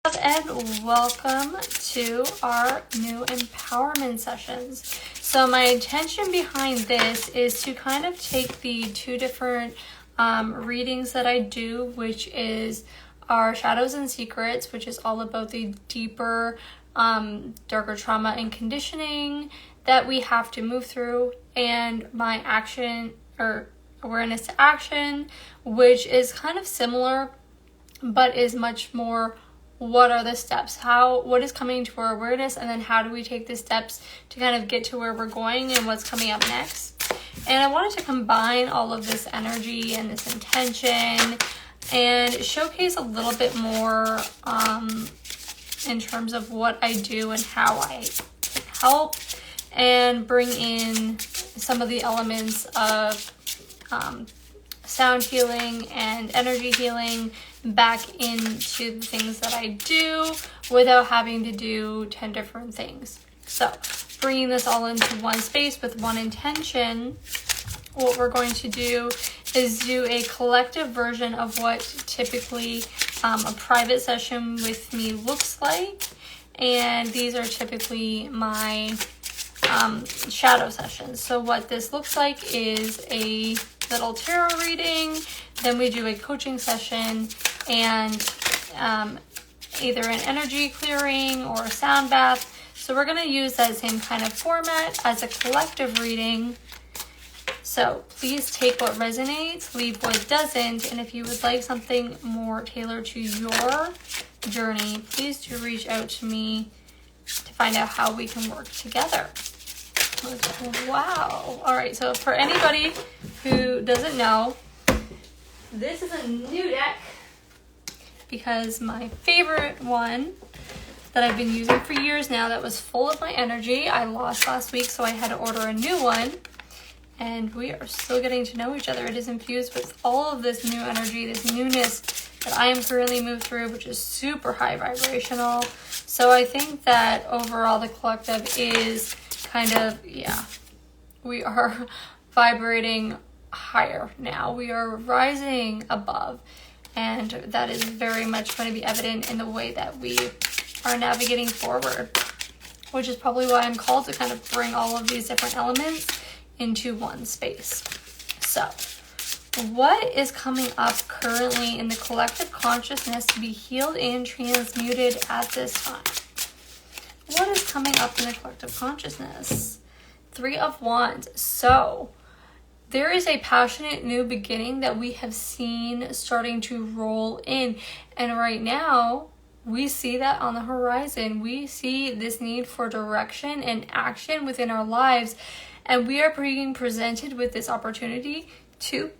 And welcome to our new empowerment sessions. So my intention behind this is to kind of take the two different readings that I do, which is our Shadows and Secrets, which is all about the deeper, darker trauma and conditioning that we have to move through, and my action or awareness to action, which is kind of similar, but is much more what are the steps, what is coming to our awareness, and then how do we take the steps to kind of get to where we're going and what's coming up next. And I wanted to combine all of this energy and this intention and showcase a little bit more in terms of what I do and how I help, and bring in some of the elements of sound healing and energy healing back into the things that I do without having to do 10 different things. So bringing this all into one space with one intention, what we're going to do is do a collective version of what typically a private session with me looks like. And these are typically my shadow sessions. So what this looks like is a little tarot reading, then we do a coaching session, and either an energy clearing or a sound bath. So we're going to use that same kind of format as a collective reading. So please take what resonates, leave what doesn't, and if you would like something more tailored to your journey, please do reach out to me to find out how we can work together. Wow. All right, so for anybody who doesn't know, this is a new deck because my favorite one that I've been using for years now that was full of my energy, I lost last week, so I had to order a new one. And we are still getting to know each other. It is infused with all of this new energy, this newness that I am currently moved through, which is super high vibrational. So I think that overall the collective is kind of, we are vibrating higher now. We are rising above, and that is very much going to be evident in the way that we are navigating forward, which is probably why I'm called to kind of bring all of these different elements into one space. So what is coming up currently in the collective consciousness to be healed and transmuted at this time? What is coming up in the collective consciousness? 3 of Wands. So there is a passionate new beginning that we have seen starting to roll in. And right now, we see that on the horizon. We see this need for direction and action within our lives. And we are being presented with this opportunity to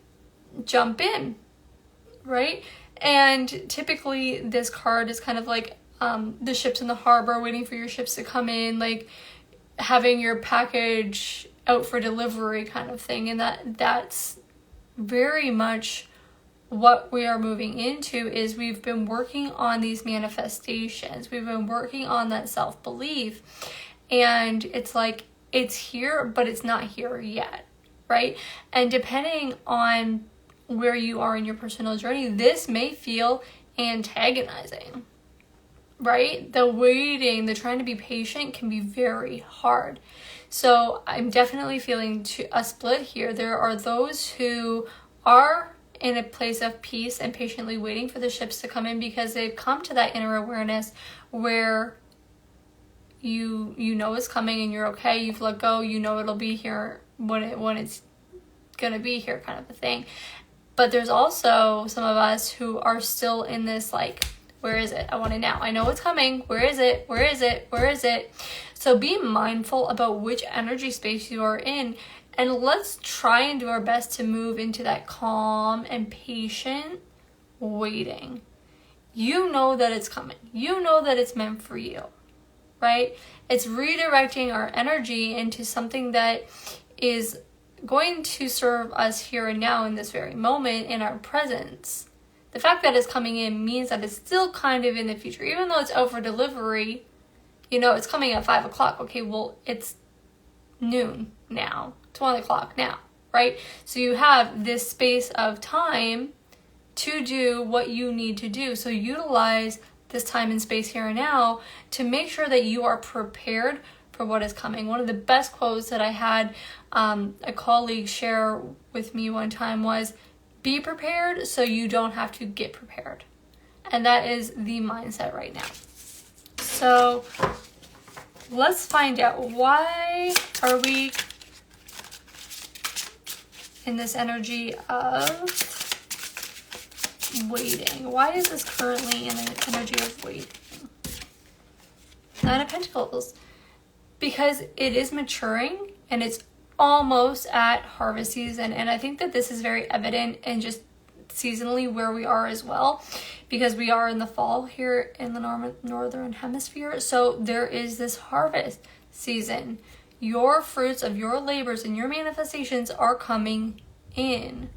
jump in, right? And typically this card is kind of like the ships in the harbor, waiting for your ships to come in, like having your package out for delivery kind of thing. And that's very much what we are moving into. Is we've been working on these manifestations. We've been working on that self-belief. And it's like, it's here, but it's not here yet, right? And depending on where you are in your personal journey, this may feel antagonizing, right? The waiting, the trying to be patient can be very hard. So I'm definitely feeling a split here. There are those who are in a place of peace and patiently waiting for the ships to come in because they've come to that inner awareness where you know it's coming and you're okay. You've let go. You know it'll be here when it's gonna be here, kind of a thing. But there's also some of us who are still in this like, where is it? I want it now. I know it's coming. Where is it? Where is it? Where is it? So be mindful about which energy space you are in, and let's try and do our best to move into that calm and patient waiting. You know that it's coming. You know that it's meant for you. Right? It's redirecting our energy into something that is going to serve us here and now in this very moment in our presence. The fact that it's coming in means that it's still kind of in the future. Even though it's out for delivery, it's coming at 5 o'clock. Okay, well, it's noon now, it's 1 o'clock now, right? So you have this space of time to do what you need to do. So utilize this time and space here and now to make sure that you are prepared for what is coming. One of the best quotes that I had a colleague share with me one time was, be prepared so you don't have to get prepared. And that is the mindset right now. So let's find out, why are we in this energy of waiting? Why is this currently in an energy of waiting? Nine of Pentacles. Because it is maturing and it's almost at harvest season. And I think that this is very evident in just seasonally where we are as well, because we are in the fall here in the northern hemisphere. So there is this harvest season. Your fruits of your labors and your manifestations are coming in.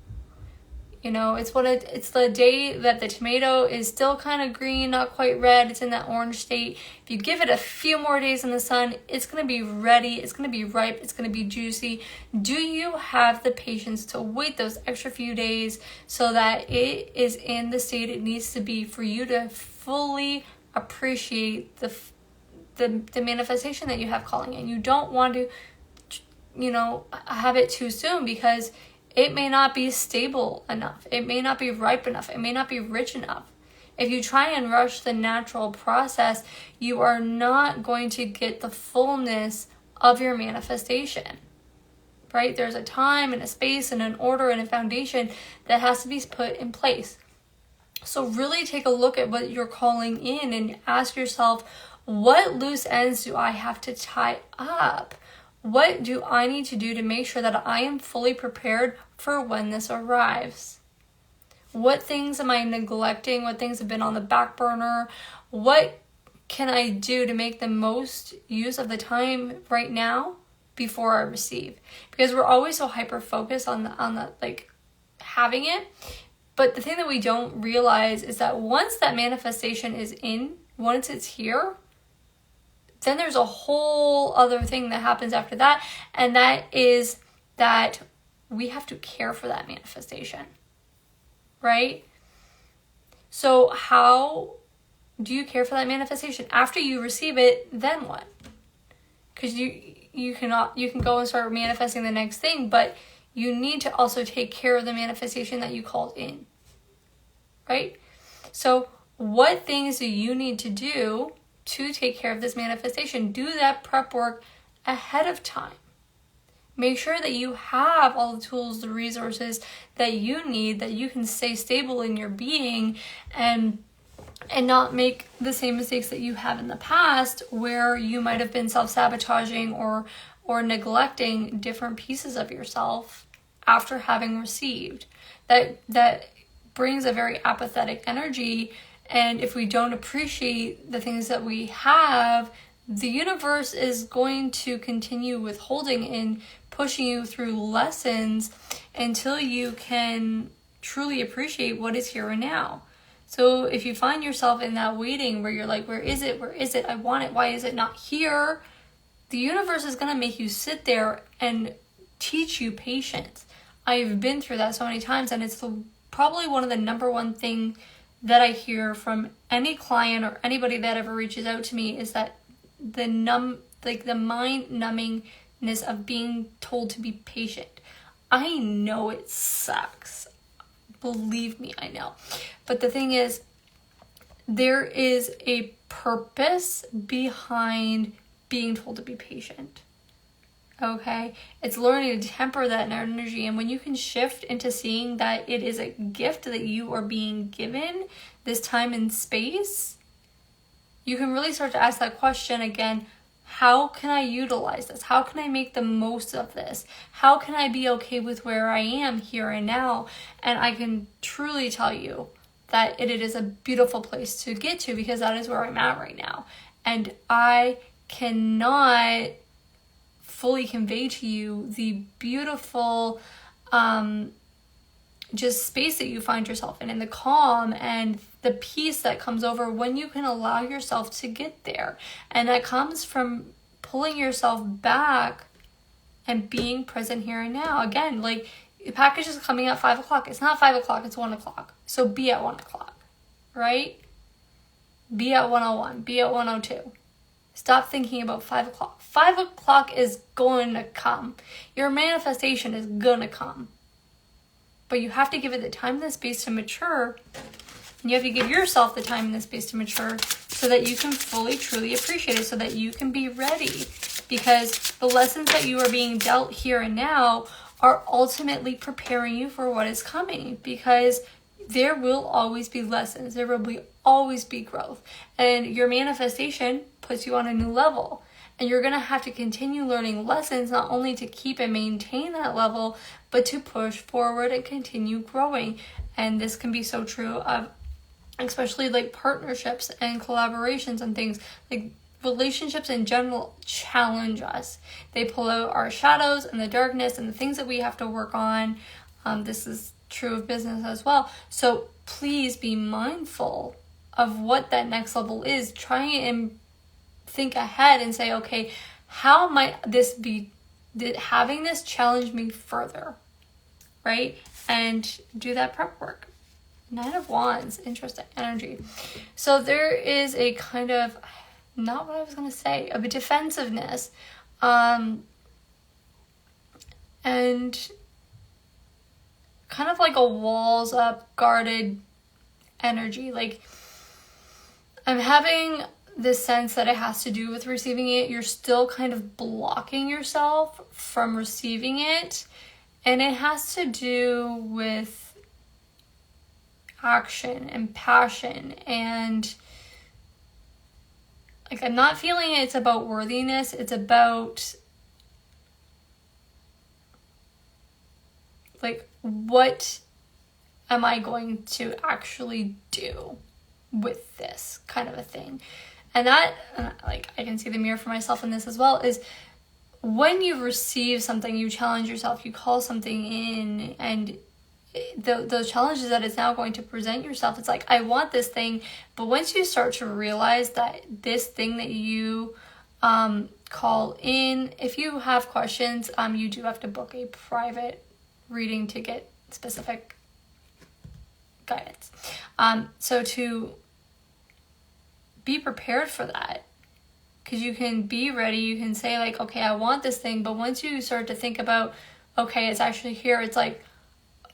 You know, it's the day that the tomato is still kind of green, not quite red. It's in that orange state. If you give it a few more days in the sun, it's going to be ready. It's going to be ripe. It's going to be juicy. Do you have the patience to wait those extra few days so that it is in the state it needs to be for you to fully appreciate the manifestation that you have calling in? You don't want to, you know, have it too soon, because it may not be stable enough. It may not be ripe enough. It may not be rich enough. If you try and rush the natural process, you are not going to get the fullness of your manifestation, right? There's a time and a space and an order and a foundation that has to be put in place. So really take a look at what you're calling in and ask yourself, what loose ends do I have to tie up? What do I need to do to make sure that I am fully prepared for when this arrives? What things am I neglecting? What things have been on the back burner? What can I do to make the most use of the time right now before I receive? Because we're always so hyper focused on the like having it. But the thing that we don't realize is that once that manifestation is in, once it's here, then there's a whole other thing that happens after that. And that is that we have to care for that manifestation, right? So how do you care for that manifestation? After you receive it, then what? Because you can go and start manifesting the next thing, but you need to also take care of the manifestation that you called in, right? So what things do you need to do to take care of this manifestation? Do that prep work ahead of time. Make sure that you have all the tools, the resources that you need, that you can stay stable in your being and not make the same mistakes that you have in the past, where you might have been self-sabotaging or neglecting different pieces of yourself after having received. That brings a very apathetic energy. And if we don't appreciate the things that we have, the universe is going to continue withholding and pushing you through lessons until you can truly appreciate what is here and now. So if you find yourself in that waiting where you're like, where is it? Where is it? I want it. Why is it not here? The universe is going to make you sit there and teach you patience. I've been through that so many times, and it's probably one of the number one thing that I hear from any client or anybody that ever reaches out to me is that the mind numbingness of being told to be patient. I know it sucks. Believe me, I know. But the thing is, there is a purpose behind being told to be patient. Okay? It's learning to temper that energy. And when you can shift into seeing that it is a gift that you are being given this time and space, you can really start to ask that question again. How can I utilize this? How can I make the most of this? How can I be okay with where I am here and now? And I can truly tell you that it is a beautiful place to get to, because that is where I'm at right now. And I cannot fully convey to you the beautiful just space that you find yourself in, and the calm and the peace that comes over when you can allow yourself to get there. And that comes from pulling yourself back and being present here and now. Again, like, the package is coming at 5 o'clock. It's not 5 o'clock, it's 1 o'clock. So be at 1 o'clock, right? be at 101, be at 102. Stop thinking about 5 o'clock. 5 o'clock is going to come. Your manifestation is going to come. But you have to give it the time and the space to mature. And you have to give yourself the time and the space to mature so that you can fully, truly appreciate it, so that you can be ready. Because the lessons that you are being dealt here and now are ultimately preparing you for what is coming. Because there will always be lessons. There will always be growth. And your manifestation puts you on a new level. And you're going to have to continue learning lessons, not only to keep and maintain that level, but to push forward and continue growing. And this can be so true of especially like partnerships and collaborations and things. Like relationships in general challenge us. They pull out our shadows and the darkness and the things that we have to work on. This is true of business as well. So please be mindful of what that next level is. Try and think ahead and say, okay, how might this be, having this challenge me further, right? And do that prep work. 9 of Wands, interesting energy. So there is a kind of, not what I was going to say, of a defensiveness, and kind of like a walls up, guarded energy. Like I'm having this sense that it has to do with receiving it. You're still kind of blocking yourself from receiving it, and it has to do with action and passion, and like I'm not feeling it's about worthiness. It's about like, what am I going to actually do with this kind of a thing? And that, like, I can see the mirror for myself in this as well, is when you receive something, you challenge yourself, you call something in, and those challenges that it's now going to present yourself, it's like, I want this thing. But once you start to realize that this thing that you call in, if you have questions, you do have to book a private reading to get specific guidance. So to be prepared for that, because you can be ready, you can say like, okay, I want this thing. But once you start to think about, okay, it's actually here, it's like,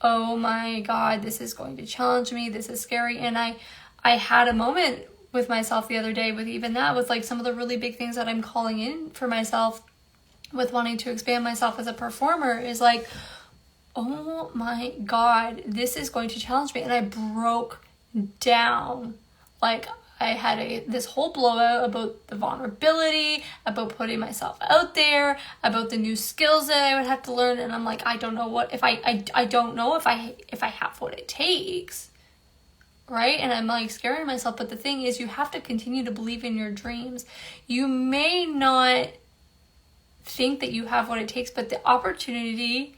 oh my God, this is going to challenge me. This is scary. And I had a moment with myself the other day with even that, with like some of the really big things that I'm calling in for myself with wanting to expand myself as a performer, is like, oh my God, this is going to challenge me. And I broke down. Like I had this whole blowout about the vulnerability, about putting myself out there, about the new skills that I would have to learn. And I'm like, I don't know what, if I don't know if I have what it takes, right? And I'm like scaring myself. But the thing is, you have to continue to believe in your dreams. You may not think that you have what it takes, but the opportunity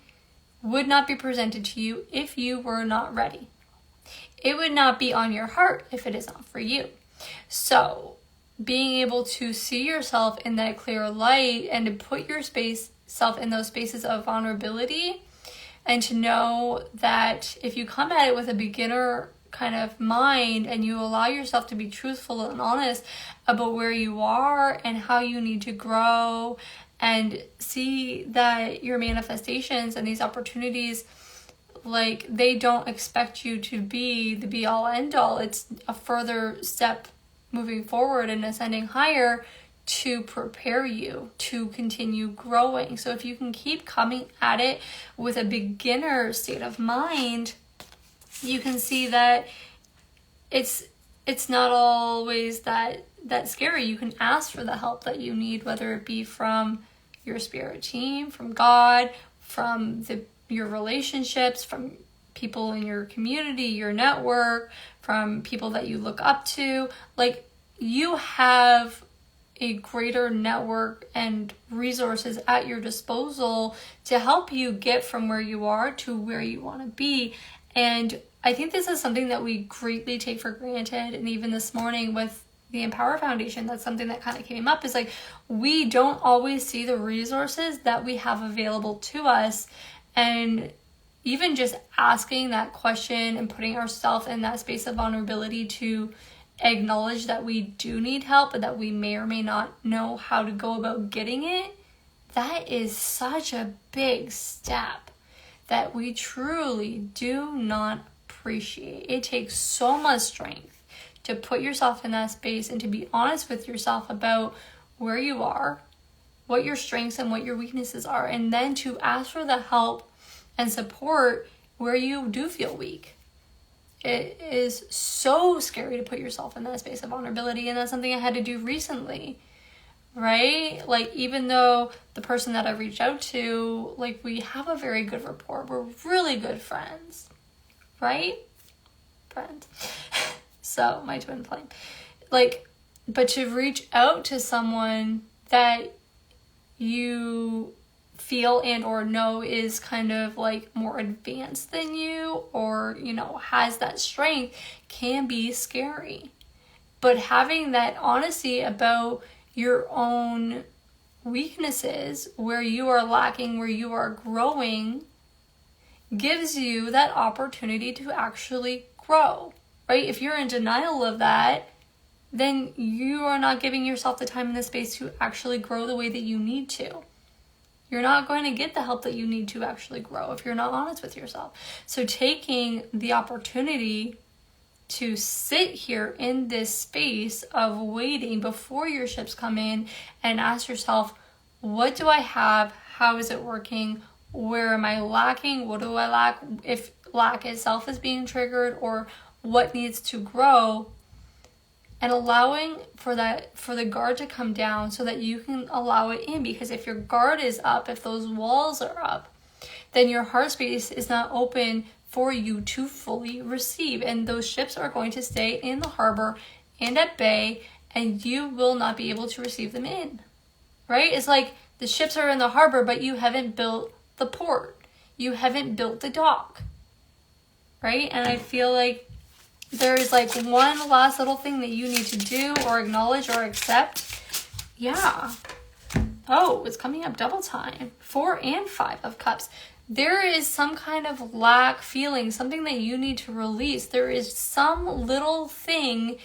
would not be presented to you if you were not ready. It would not be on your heart if it is not for you. So being able to see yourself in that clear light and to put yourself in those spaces of vulnerability, and to know that if you come at it with a beginner kind of mind and you allow yourself to be truthful and honest about where you are and how you need to grow, and see that your manifestations and these opportunities, like, they don't expect you to be the be all end all. It's a further step moving forward and ascending higher to prepare you to continue growing. So if you can keep coming at it with a beginner state of mind, you can see that it's not always that scary. You can ask for the help that you need, whether it be from your spirit team, from God, from your relationships, from people in your community, your network, from people that you look up to. Like, you have a greater network and resources at your disposal to help you get from where you are to where you want to be. And I think this is something that we greatly take for granted. And even this morning with the Empower Foundation, that's something that kind of came up, is like, we don't always see the resources that we have available to us. And even just asking that question and putting ourselves in that space of vulnerability to acknowledge that we do need help, but that we may or may not know how to go about getting it, that is such a big step that we truly do not appreciate. It takes so much strength to put yourself in that space and to be honest with yourself about where you are, what your strengths and what your weaknesses are, and then to ask for the help and support where you do feel weak. It is so scary to put yourself in that space of vulnerability, and that's something I had to do recently, right? Like, even though the person that I reached out to, like, we have a very good rapport, we're really good friends, right? Friends. So, my twin flame. Like, but to reach out to someone that you feel and or know is kind of like more advanced than you, or, you know, has that strength, can be scary. But having that honesty about your own weaknesses, where you are lacking, where you are growing, gives you that opportunity to actually grow, right? If you're in denial of that, then you are not giving yourself the time and the space to actually grow the way that you need to. You're not going to get the help that you need to actually grow if you're not honest with yourself. So taking the opportunity to sit here in this space of waiting before your ships come in and ask yourself, what do I have? How is it working? Where am I lacking? What do I lack? If lack itself is being triggered, or what needs to grow, and allowing for the guard to come down so that you can allow it in. Because if your guard is up, if those walls are up, then your heart space is not open for you to fully receive. And those ships are going to stay in the harbor and at bay, and you will not be able to receive them in, right? It's like the ships are in the harbor, but you haven't built the port. You haven't built the dock, right? And I feel like there's like one last little thing that you need to do or acknowledge or accept. Yeah. Oh, it's coming up double time. 4 and 5 of cups. There is some kind of lack feeling, something that you need to release. There is some little thing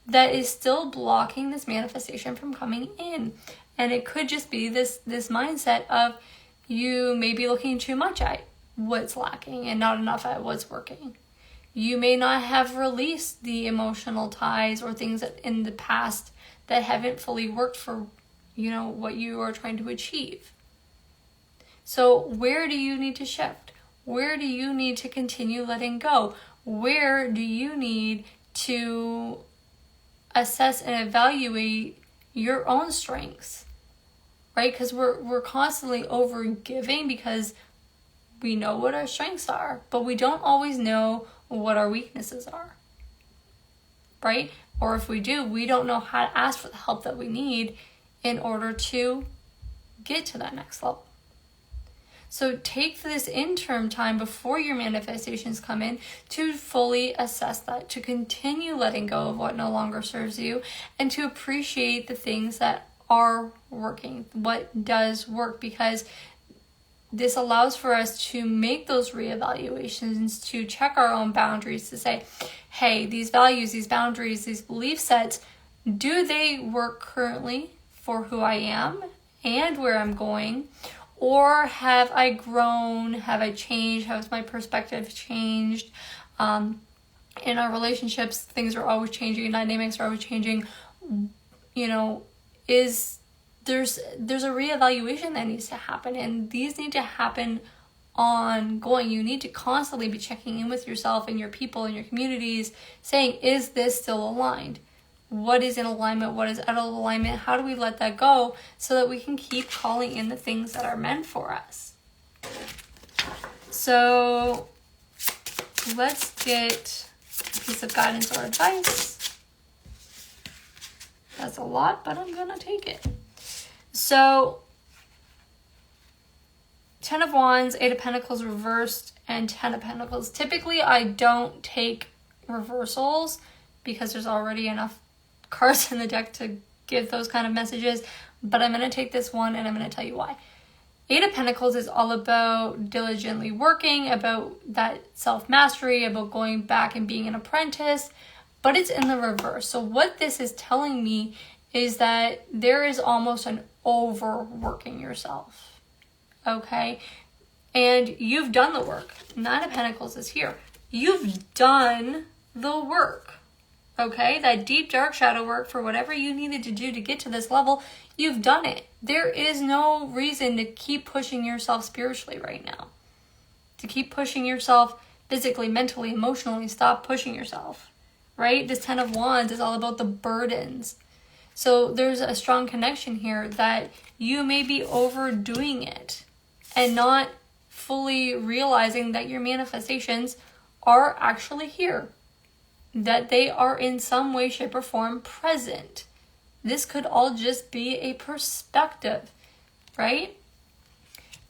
that is still blocking this manifestation from coming in. And it could just be this mindset of you may be looking too much at what's lacking and not enough at what's working. You may not have released the emotional ties or things that in the past that haven't fully worked for, you know, what you are trying to achieve. So where do you need to shift? Where do you need to continue letting go? Where do you need to assess and evaluate your own strengths, right? Because we're constantly over giving because we know what our strengths are, but we don't always know what our weaknesses are, right? Or if we do, we don't know how to ask for the help that we need in order to get to that next level. So take this interim time before your manifestations come in to fully assess that, to continue letting go of what no longer serves you, and to appreciate the things that are working, what does work, because this allows for us to make those reevaluations, to check our own boundaries, to say, hey, these values, these boundaries, these belief sets, do they work currently for who I am and where I'm going? Or have I grown? Have I changed? Has my perspective changed? In our relationships, things are always changing. Dynamics are always changing. You know, there's a reevaluation that needs to happen, and these need to happen ongoing. You need to constantly be checking in with yourself and your people and your communities, saying, is this still aligned? What is in alignment? What is out of alignment? How do we let that go so that we can keep calling in the things that are meant for us? So let's get a piece of guidance or advice. That's a lot, but I'm gonna take it. So 10 of Wands, 8 of Pentacles reversed, and 10 of Pentacles. Typically, I don't take reversals because there's already enough cards in the deck to give those kind of messages, but I'm going to take this one and I'm going to tell you why. 8 of Pentacles is all about diligently working, about that self-mastery, about going back and being an apprentice, but it's in the reverse. So what this is telling me is that there is almost an overworking yourself, okay? And you've done the work. Nine of Pentacles is here. You've done the work, okay? That deep, dark shadow work for whatever you needed to do to get to this level, you've done it. There is no reason to keep pushing yourself spiritually right now. To keep pushing yourself physically, mentally, emotionally. Stop pushing yourself, right? This 10 of Wands is all about the burdens. So there's a strong connection here that you may be overdoing it and not fully realizing that your manifestations are actually here, that they are in some way, shape, or form present. This could all just be a perspective, right?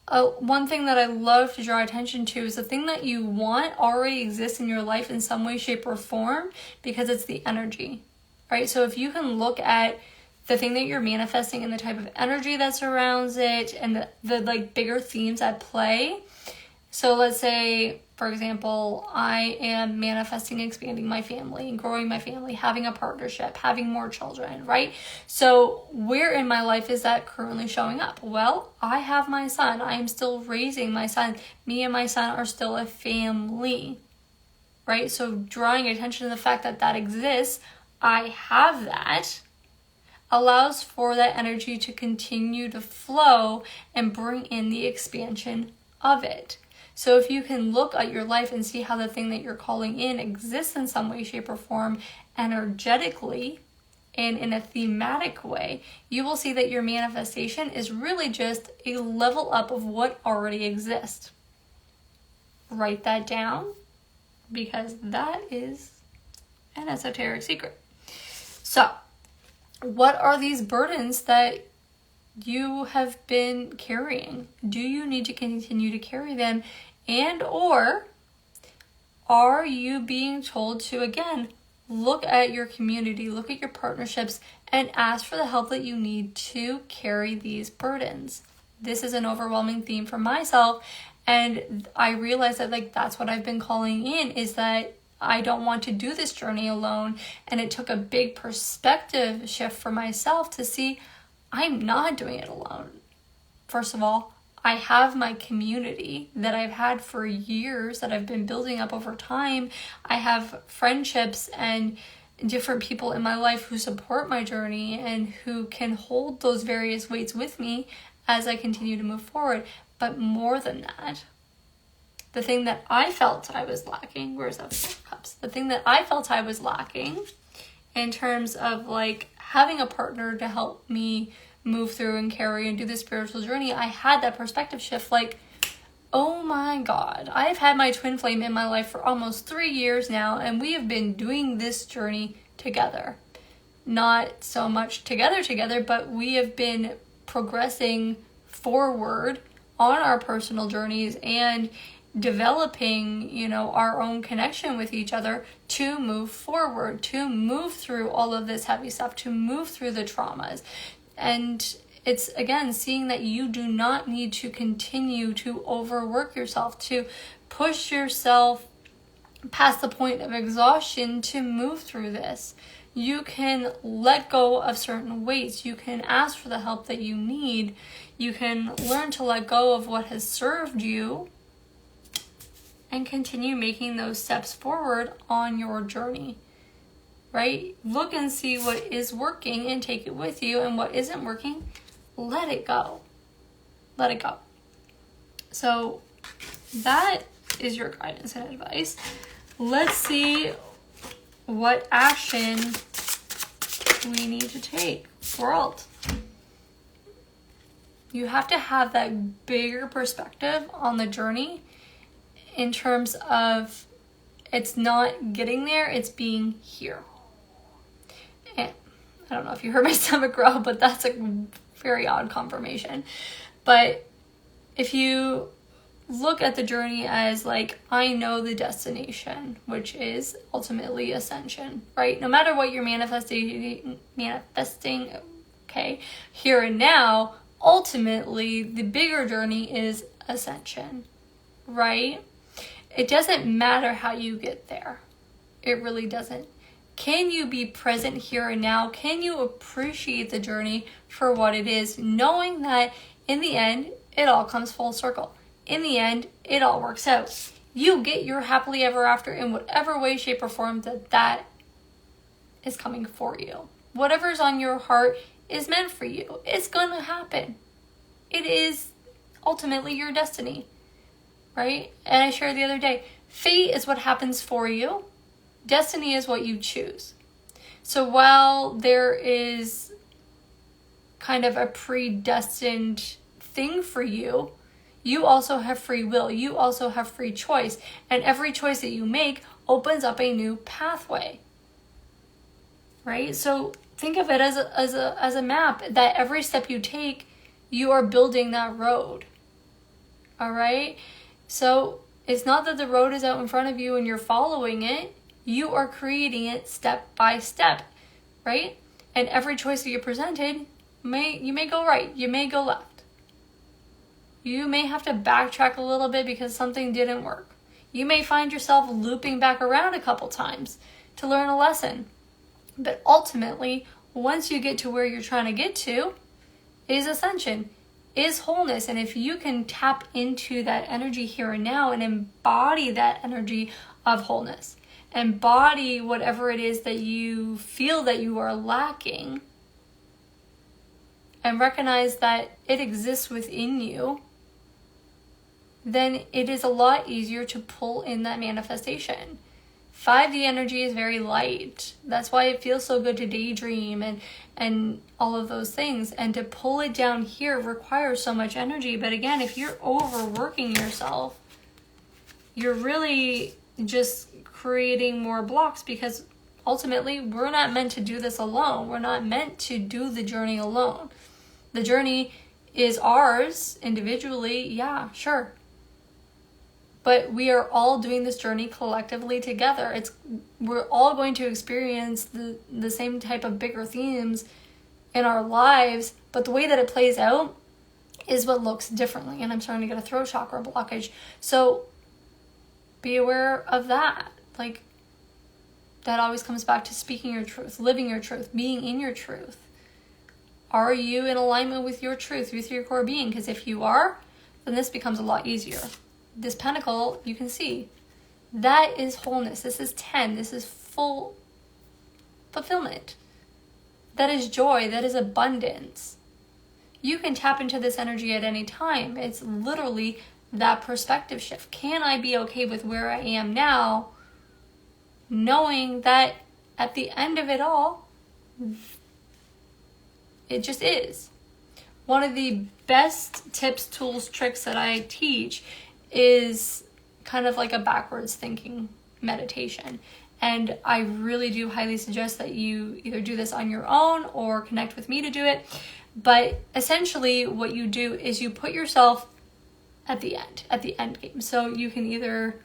One thing that I love to draw attention to is the thing that you want already exists in your life in some way, shape, or form, because it's the energy, right? So if you can look at the thing that you're manifesting and the type of energy that surrounds it and the like bigger themes at play. So let's say, for example, I am manifesting expanding my family and growing my family, having a partnership, having more children, right? So where in my life is that currently showing up? Well, I have my son. I am still raising my son. Me and my son are still a family, right? So drawing attention to the fact that that exists, I have that, allows for that energy to continue to flow and bring in the expansion of it. So if you can look at your life and see how the thing that you're calling in exists in some way, shape, or form energetically and in a thematic way, you will see that your manifestation is really just a level up of what already exists. Write that down, because that is an esoteric secret. So, what are these burdens that you have been carrying? Do you need to continue to carry them? And or are you being told to, again, look at your community, look at your partnerships, and ask for the help that you need to carry these burdens? This is an overwhelming theme for myself, and I realize that that's what I've been calling in, is that I don't want to do this journey alone. And it took a big perspective shift for myself to see I'm not doing it alone. First of all, I have my community that I've had for years, that I've been building up over time. I have friendships and different people in my life who support my journey and who can hold those various weights with me as I continue to move forward. But more than that, the thing that I felt I was lacking, where's that Four of Cups? The thing that I felt I was lacking in terms of having a partner to help me move through and carry and do the spiritual journey, I had that perspective shift, oh my God, I've had my twin flame in my life for almost 3 years now, and we have been doing this journey together. Not so much together, but we have been progressing forward on our personal journeys and developing, our own connection with each other to move forward, to move through all of this heavy stuff, to move through the traumas. And it's, again, seeing that you do not need to continue to overwork yourself, to push yourself past the point of exhaustion to move through this. You can let go of certain weights. You can ask for the help that you need. You can learn to let go of what has served you and continue making those steps forward on your journey, right? Look and see what is working and take it with you, and what isn't working, let it go. Let it go. So that is your guidance and advice. Let's see what action we need to take. World. You have to have that bigger perspective on the journey, in terms of it's not getting there, it's being here. And I don't know if you heard my stomach growl, but that's a very odd confirmation. But if you look at the journey as I know the destination, which is ultimately ascension, right? No matter what you're manifesting, okay, here and now, ultimately the bigger journey is ascension, right? It doesn't matter how you get there. It really doesn't. Can you be present here and now? Can you appreciate the journey for what it is, knowing that in the end, it all comes full circle. In the end, it all works out. You get your happily ever after in whatever way, shape, or form that is coming for you. Whatever's on your heart is meant for you. It's going to happen. It is ultimately your destiny, right? And I shared the other day, fate is what happens for you. Destiny is what you choose. So while there is kind of a predestined thing for you, you also have free will. You also have free choice. And every choice that you make opens up a new pathway, right? So think of it as a map, that every step you take, you are building that road. All right? So it's not that the road is out in front of you and you're following it. You are creating it step by step, right? And every choice that you're presented, you may go right, you may go left. You may have to backtrack a little bit because something didn't work. You may find yourself looping back around a couple times to learn a lesson. But ultimately, once you get to where you're trying to get to, is ascension, is wholeness. And if you can tap into that energy here and now and embody that energy of wholeness, embody whatever it is that you feel that you are lacking, and recognize that it exists within you, then it is a lot easier to pull in that manifestation. 5D energy is very light. That's why it feels so good to daydream and all of those things. And to pull it down here requires so much energy. But again, if you're overworking yourself, you're really just creating more blocks, because ultimately we're not meant to do this alone. We're not meant to do the journey alone. The journey is ours individually, yeah, sure. But we are all doing this journey collectively together. We're all going to experience the same type of bigger themes in our lives, but the way that it plays out is what looks differently. And I'm starting to get a throat chakra blockage. So be aware of that. Like, that always comes back to speaking your truth, living your truth, being in your truth. Are you in alignment with your truth, with your core being? Because if you are, then this becomes a lot easier. This pentacle, you can see, that is wholeness. This is 10. This is full fulfillment. That is joy. That is abundance. You can tap into this energy at any time. It's literally that perspective shift. Can I be okay with where I am now, knowing that at the end of it all, it just is. One of the best tips, tools, tricks that I teach is kind of like a backwards thinking meditation. And I really do highly suggest that you either do this on your own or connect with me to do it. But essentially what you do is you put yourself at the end game. So you can either,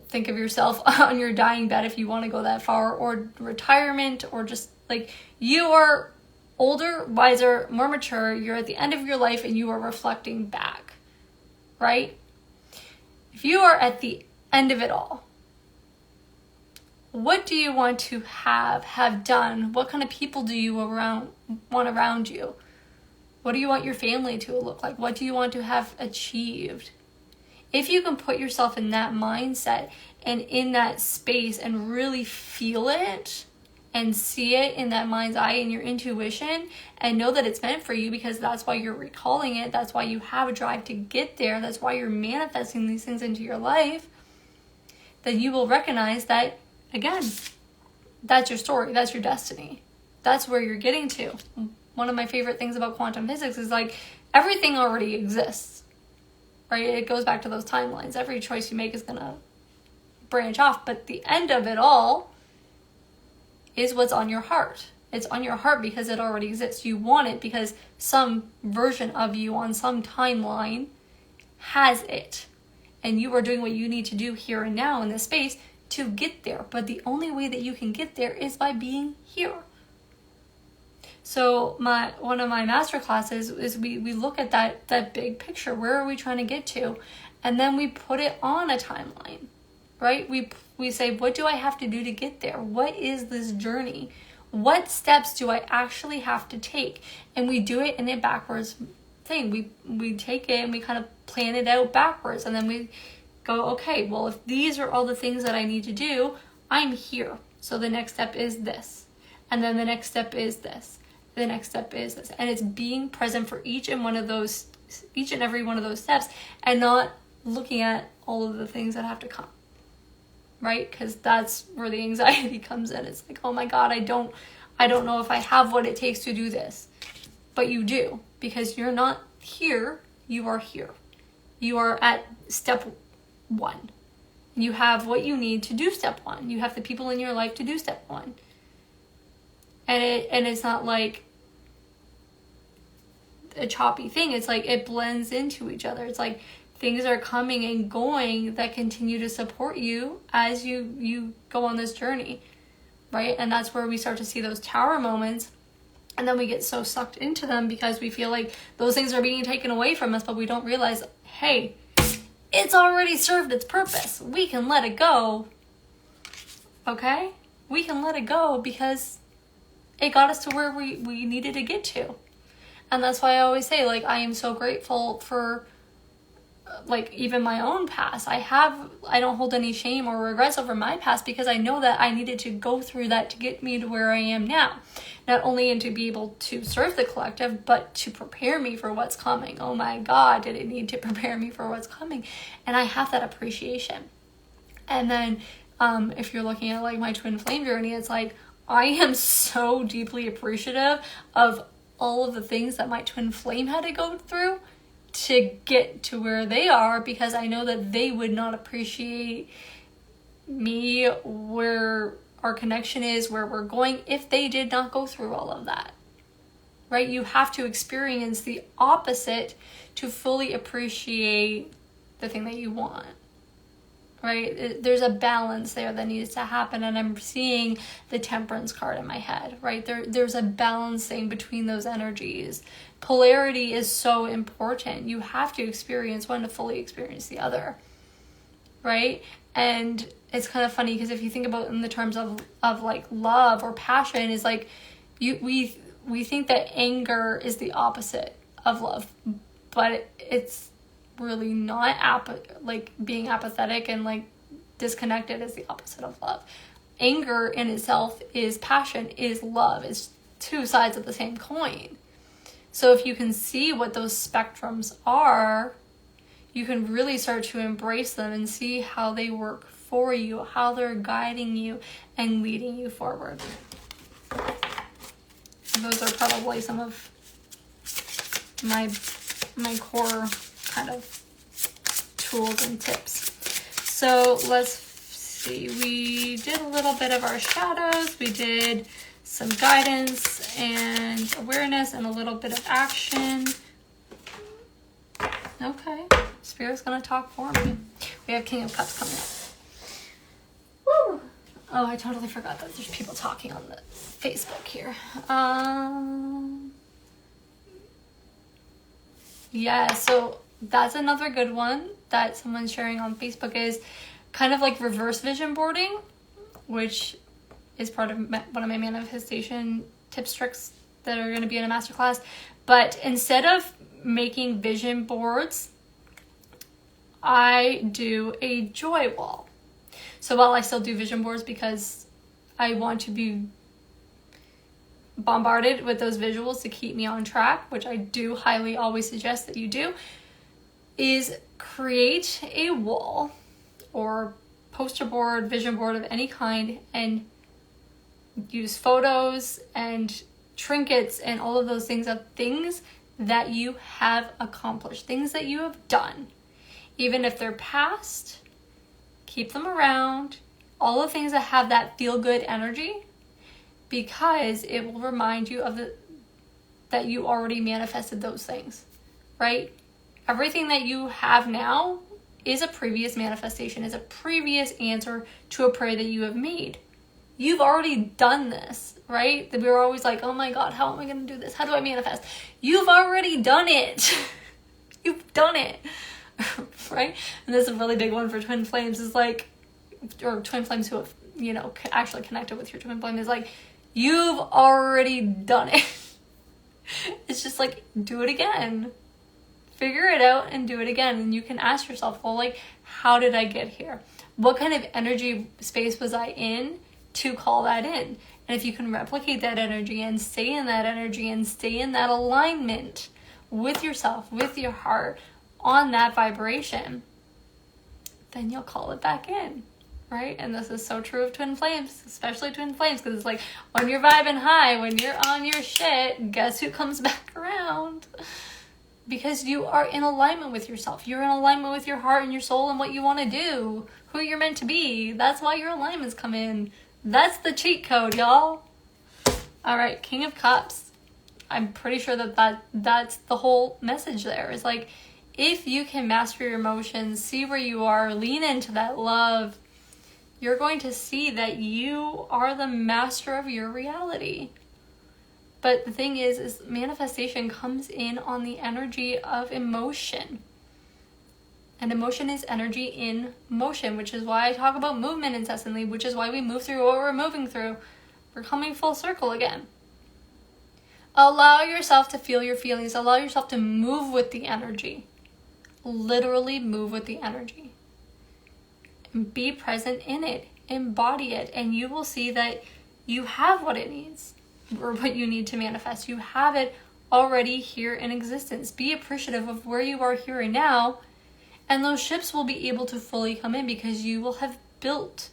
think of yourself on your dying bed if you want to go that far, or retirement, or just like you are older, wiser, more mature. You're at the end of your life and you are reflecting back, right? If you are at the end of it all, what do you want to have done? What kind of people do you want around you? What do you want your family to look like? What do you want to have achieved? If you can put yourself in that mindset and in that space and really feel it and see it in that mind's eye, in your intuition, and know that it's meant for you, because that's why you're recalling it. That's why you have a drive to get there. That's why you're manifesting these things into your life. Then you will recognize that, again, that's your story. That's your destiny. That's where you're getting to. One of my favorite things about quantum physics is like everything already exists, right? It goes back to those timelines. Every choice you make is going to branch off, but the end of it all is what's on your heart. It's on your heart because it already exists. You want it because some version of you on some timeline has it. And you are doing what you need to do here and now in this space to get there. But the only way that you can get there is by being here. So one of my master classes is we look at that big picture. Where are we trying to get to? And then we put it on a timeline. right? We say, what do I have to do to get there? What is this journey? What steps do I actually have to take? And we do it in a backwards thing. We take it and we kind of plan it out backwards, and then we go, okay, well, if these are all the things that I need to do, I'm here. So the next step is this. And then the next step is this. The next step is this. And it's being present for each and every one of those steps, and not looking at all of the things that have to come. Right? Because that's where the anxiety comes in. It's like, oh my God, I don't know if I have what it takes to do this. But you do, because you're not here, you are here. You are at step 1. You have what you need to do step 1. You have the people in your life to do step 1. And it's not like a choppy thing. It's like it blends into each other. It's like things are coming and going that continue to support you as you go on this journey, right? And that's where we start to see those tower moments, and then we get so sucked into them because we feel like those things are being taken away from us, but we don't realize, hey, it's already served its purpose. We can let it go, okay? We can let it go because it got us to where we needed to get to. And that's why I always say, like, I am so grateful for, like, even my own past. I don't hold any shame or regrets over my past, because I know that I needed to go through that to get me to where I am now. Not only and to be able to serve the collective, but to prepare me for what's coming. Oh my God, did it need to prepare me for what's coming? And I have that appreciation. And then if you're looking at like my twin flame journey, it's like, I am so deeply appreciative of all of the things that my twin flame had to go through to get to where they are, because I know that they would not appreciate me, where our connection is, where we're going, if they did not go through all of that, right? You have to experience the opposite to fully appreciate the thing that you want, right? There's a balance there that needs to happen, and I'm seeing the Temperance card in my head, right? There's a balancing between those energies. Polarity is so important. You have to experience one to fully experience the other, right? And it's kind of funny because if you think about in the terms of like love or passion, is like we think that anger is the opposite of love, but it's really not. Like being apathetic and like disconnected is the opposite of love. Anger in itself is passion, is love. It's two sides of the same coin. So if you can see what those spectrums are, you can really start to embrace them and see how they work for you, how they're guiding you and leading you forward. Those are probably some of my core kind of tools and tips. So let's see. We did a little bit of our shadows. We did some guidance and awareness and a little bit of action. Okay. Spirit's going to talk for me. We have King of Cups coming up. Woo! Oh, I totally forgot that there's people talking on the Facebook here. Yeah, so that's another good one that someone's sharing on Facebook, is kind of like reverse vision boarding, which is part of one of my manifestation tips, tricks that are going to be in a masterclass. But instead of making vision boards, I do a joy wall. So while I still do vision boards because I want to be bombarded with those visuals to keep me on track, which I do highly always suggest that you do, is create a wall or poster board, vision board of any kind, and use photos and trinkets and all of those things of things that you have accomplished, things that you have done. Even if they're past, keep them around. All the things that have that feel-good energy, because it will remind you of that you already manifested those things, right? Everything that you have now is a previous manifestation, is a previous answer to a prayer that you have made. You've already done this, right? That we were always like, oh my God, how am I going to do this? How do I manifest? You've already done it. You've done it, right? And this is a really big one for twin flames, is like, or twin flames who have, actually connected with your twin flame, is like, you've already done it. It's just like, do it again. Figure it out and do it again. And you can ask yourself, well, like, how did I get here? What kind of energy space was I in to call that in? And if you can replicate that energy and stay in that energy and stay in that alignment with yourself, with your heart, on that vibration, then you'll call it back in, right? And this is so true of twin flames, especially twin flames, because it's like, when you're vibing high, when you're on your shit, guess who comes back around? Because you are in alignment with yourself. You're in alignment with your heart and your soul and what you want to do, who you're meant to be. That's why your alignments come in. That's the cheat code, y'all. All right, King of Cups. I'm pretty sure that's the whole message there. Is like, if you can master your emotions, see where you are, lean into that love, you're going to see that you are the master of your reality. But the thing is manifestation comes in on the energy of emotion. And emotion is energy in motion, which is why I talk about movement incessantly, which is why we move through what we're moving through. We're coming full circle again. Allow yourself to feel your feelings. Allow yourself to move with the energy. Literally move with the energy. And be present in it. Embody it. And you will see that you have what it needs, or what you need to manifest. You have it already here in existence. Be appreciative of where you are here and now, and those ships will be able to fully come in because you will have built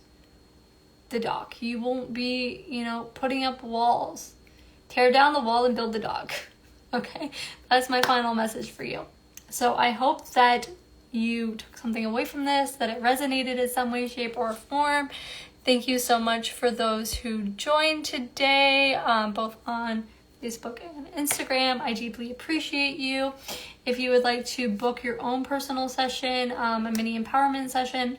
the dock. You won't be, putting up walls. Tear down the wall and build the dock. Okay? That's my final message for you. So I hope that you took something away from this, that it resonated in some way, shape, or form. Thank you so much for those who joined today, both on Facebook and Instagram. I deeply appreciate you. If you would like to book your own personal session, a mini empowerment session,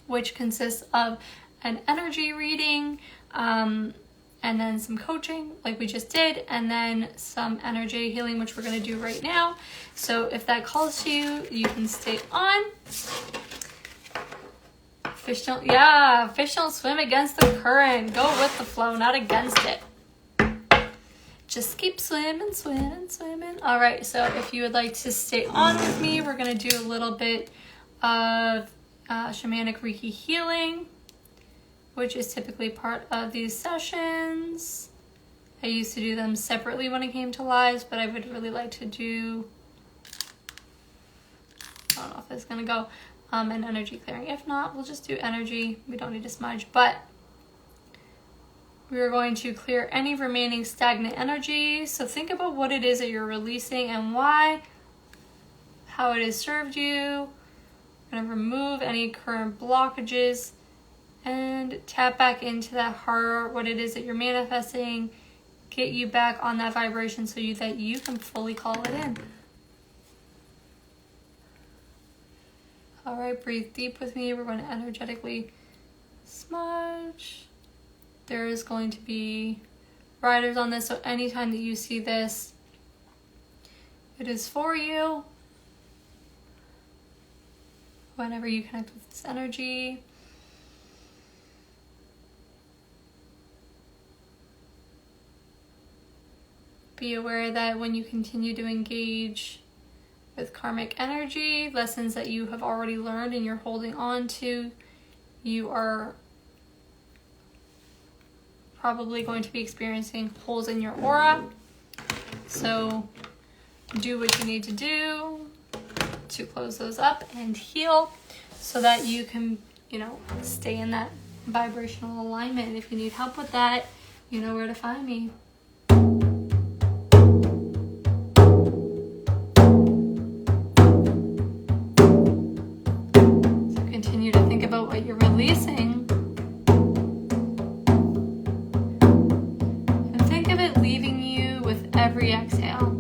which consists of an energy reading, and then some coaching like we just did, and then some energy healing, which we're going to do right now. So if that calls to you, you can stay on. Fish don't swim against the current. Go with the flow, not against it. Just keep swimming. All right, so if you would like to stay on with me, we're going to do a little bit of shamanic Reiki healing, which is typically part of these sessions. I used to do them separately when it came to lives, but I would really like to do, I don't know if it's going to go, an energy clearing. If not, we'll just do energy. We don't need to smudge, but we are going to clear any remaining stagnant energy. So think about what it is that you're releasing and why, how it has served you. We're going to remove any current blockages and tap back into that heart, what it is that you're manifesting, get you back on that vibration so that you can fully call it in. All right, breathe deep with me. We're going to energetically smudge. There is going to be riders on this, so anytime that you see this, it is for you. Whenever you connect with this energy. Be aware that when you continue to engage with karmic energy, lessons that you have already learned and you're holding on to, you are probably going to be experiencing holes in your aura. So do what you need to do to close those up and heal so that you can, stay in that vibrational alignment. And if you need help with that, you know where to find me. Continue to think about what you're releasing and think of it leaving you with every exhale.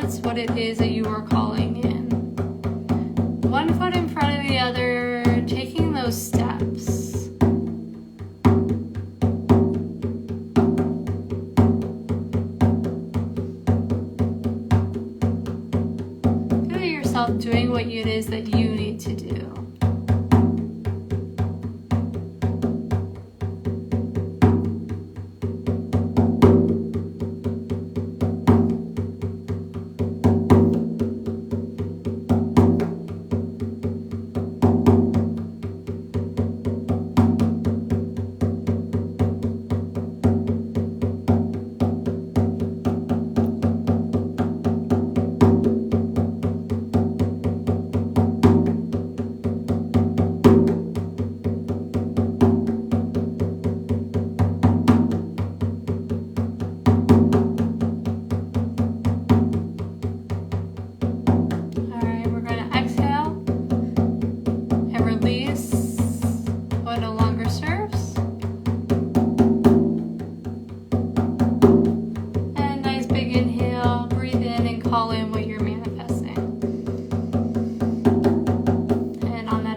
that's what it is that you are calling in. One foot in front of the other, taking those steps. Feel yourself doing what it is that you need to do.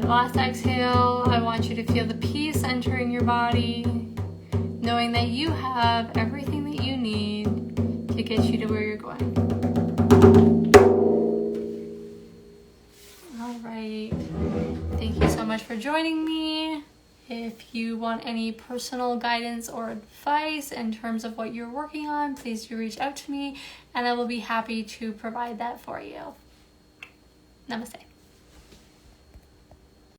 Last exhale, I want you to feel the peace entering your body, knowing that you have everything that you need to get you to where you're going. All right. Thank you so much for joining me. If you want any personal guidance or advice in terms of what you're working on, please do reach out to me, and I will be happy to provide that for you. Namaste.